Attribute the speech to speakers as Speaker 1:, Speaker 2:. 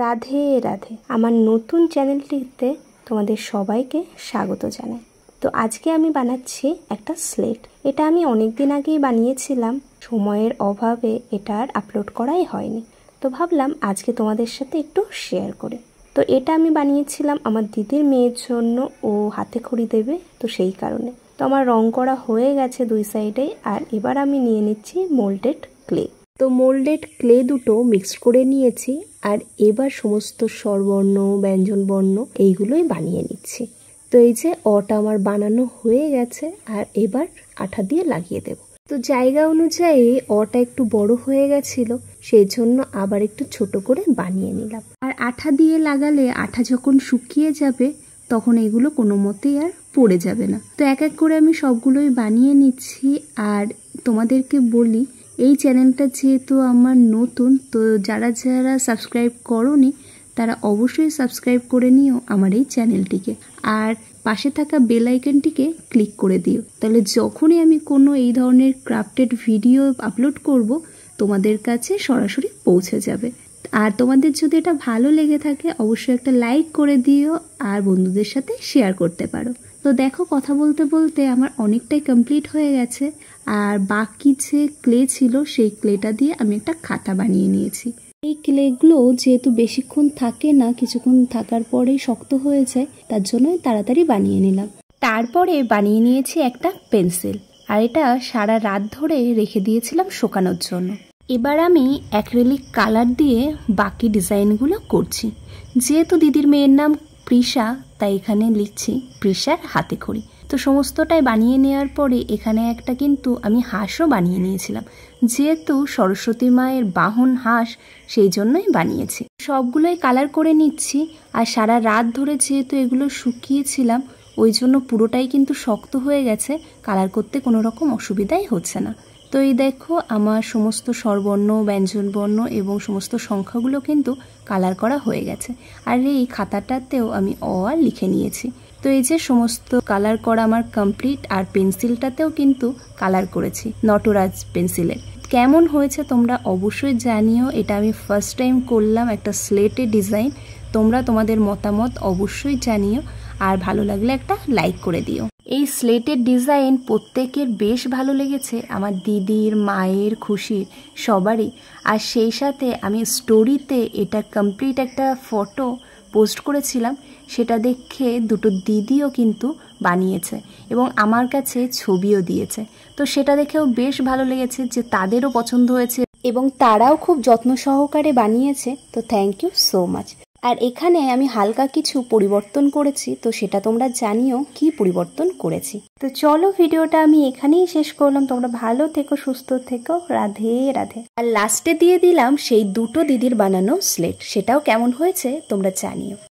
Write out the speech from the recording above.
Speaker 1: রাধে রাধে, আমার নতুন চ্যানেলটিতে তোমাদের সবাইকে স্বাগত জানাই। তো আজকে আমি বানাচ্ছি একটা স্লেট। এটা আমি অনেক দিন আগেই বানিয়েছিলাম, সময়ের অভাবে এটা আর আপলোড করাই হয়নি। তো ভাবলাম আজকে তোমাদের সাথে একটু শেয়ার করে। তো এটা আমি বানিয়েছিলাম আমার দিদির মেয়ের জন্য, ও হাতে খড়ি দেবে, তো সেই কারণে। তো আমার রং করা হয়ে গেছে দুই সাইডে, আর এবার আমি নিয়ে নিচ্ছি মোল্ডেড ক্লে। তো মোল্ডেড ক্লে দুটো মিক্সড করে নিয়েছি, আর এবার সমস্ত স্বরবর্ণ ব্যঞ্জনবর্ণ এইগুলোই বানিয়ে নিচ্ছি। তো এই যে অটা আমার বানানো হয়ে গেছে, আর এবার আঠা দিয়ে লাগিয়ে দেব। তো জায়গা অনুযায়ী অটা একটু বড় হয়ে গেছিল, সেই জন্য আবার একটু ছোট করে বানিয়ে নিলাম। আর আঠা দিয়ে লাগালে আঠা যখন শুকিয়ে যাবে তখন এগুলো কোনো মতেই আর পড়ে যাবে না। তো এক এক করে আমি সবগুলোই বানিয়ে নিচ্ছি। আর তোমাদেরকে বলি, এই চ্যানেলটা যেহেতু আমার নতুন, তো যারা যারা সাবস্ক্রাইব করোনি তারা অবশ্যই সাবস্ক্রাইব করে নিও আমার এই চ্যানেলটিকে, আর পাশে থাকা বেল আইকনটিকে ক্লিক করে দিও। তাহলে যখনই আমি কোনো এই ধরনের ক্রাফটেড ভিডিও আপলোড করব তোমাদের কাছে সরাসরি পৌঁছে যাবে। আর তোমাদের যদি এটা ভালো লেগে থাকে অবশ্যই একটা লাইক করে দিও, আর বন্ধুদের সাথে শেয়ার করতে পারো। তো দেখো, কথা বলতে বলতে আমার অনেকটাই কমপ্লিট হয়ে গেছে। আর বাকি যে ক্লে ছিল সেই ক্লেটা দিয়ে আমি একটা খাতা বানিয়ে নিয়েছি। এই ক্লেগুলো যেহেতু বেশিক্ষণ থাকে না, কিছুক্ষণ থাকার পরেই শক্ত হয়ে যায়, তার জন্যই তাড়াতাড়ি বানিয়ে নিলাম। তারপরে বানিয়ে নিয়েছি একটা পেন্সিল, আর এটা সারা রাত ধরে রেখে দিয়েছিলাম শুকানোর জন্য। এবার আমি অ্যাক্রিলিক কালার দিয়ে বাকি ডিজাইনগুলো করছি। যেহেতু দিদির মেয়ের নাম প্রিশা, তাই এখানে লিখছি প্রিশার হাতে খড়ি। তো সমস্তটাই বানিয়ে নেওয়ার পরে এখানে একটা কিন্তু আমি হাঁসও বানিয়ে নিয়েছিলাম, যেহেতু সরস্বতী মায়ের বাহন হাঁস, সেই জন্যই বানিয়েছি। সবগুলোই কালার করে নিচ্ছি। আর সারা রাত ধরে যেহেতু এগুলো শুকিয়েছিলাম, ওই জন্য পুরোটাই কিন্তু শক্ত হয়ে গেছে, কালার করতে কোনো রকম অসুবিধাই হচ্ছে না। তো এই দেখো, আমার সমস্ত স্বরবর্ণ ব্যঞ্জনবর্ণ এবং সমস্ত সংখ্যাগুলো কিন্তু কালার করা হয়ে গেছে। আর এই খাতাটাতেও আমি অ আ লিখে নিয়েছি। তো এই যে সমস্ত কালার করা আমার কমপ্লিট, আর পেন্সিলটাতেও কিন্তু কালার করেছি নটরাজ পেন্সিলের। কেমন হয়েছে তোমরা অবশ্যই জানিও। এটা আমি ফার্স্ট টাইম করলাম একটা স্লেটে ডিজাইন। তোমরা তোমাদের মতামত অবশ্যই জানিও, আর ভালো লাগলে একটা লাইক করে দিও। এই স্লেটের ডিজাইন প্রত্যেকের বেশ ভালো লেগেছে, আমার দিদির, মায়ের, খুশির, সবারই। আর সেই সাথে আমি স্টোরিতে এটা কমপ্লিট একটা ফটো পোস্ট করেছিলাম, সেটা দেখে দুটো দিদিও কিন্তু বানিয়েছে এবং আমার কাছে ছবিও দিয়েছে। তো সেটা দেখেও বেশ ভালো লেগেছে যে তাদেরও পছন্দ হয়েছে এবং তারাও খুব যত্ন সহকারে বানিয়েছে। তো থ্যাংক ইউ সো মাচ। আর এখানে আমি হালকা কিছু পরিবর্তন করেছি, তো সেটা তোমরা জানিও কি পরিবর্তন করেছি। তো চলো, ভিডিওটা আমি এখানেই শেষ করলাম। তোমরা ভালো থেকো, সুস্থ থেকো, রাধে রাধে। আর লাস্টে দিয়ে দিলাম সেই দুটো দিদির বানানো স্লেট, সেটাও কেমন হয়েছে তোমরা জানিও।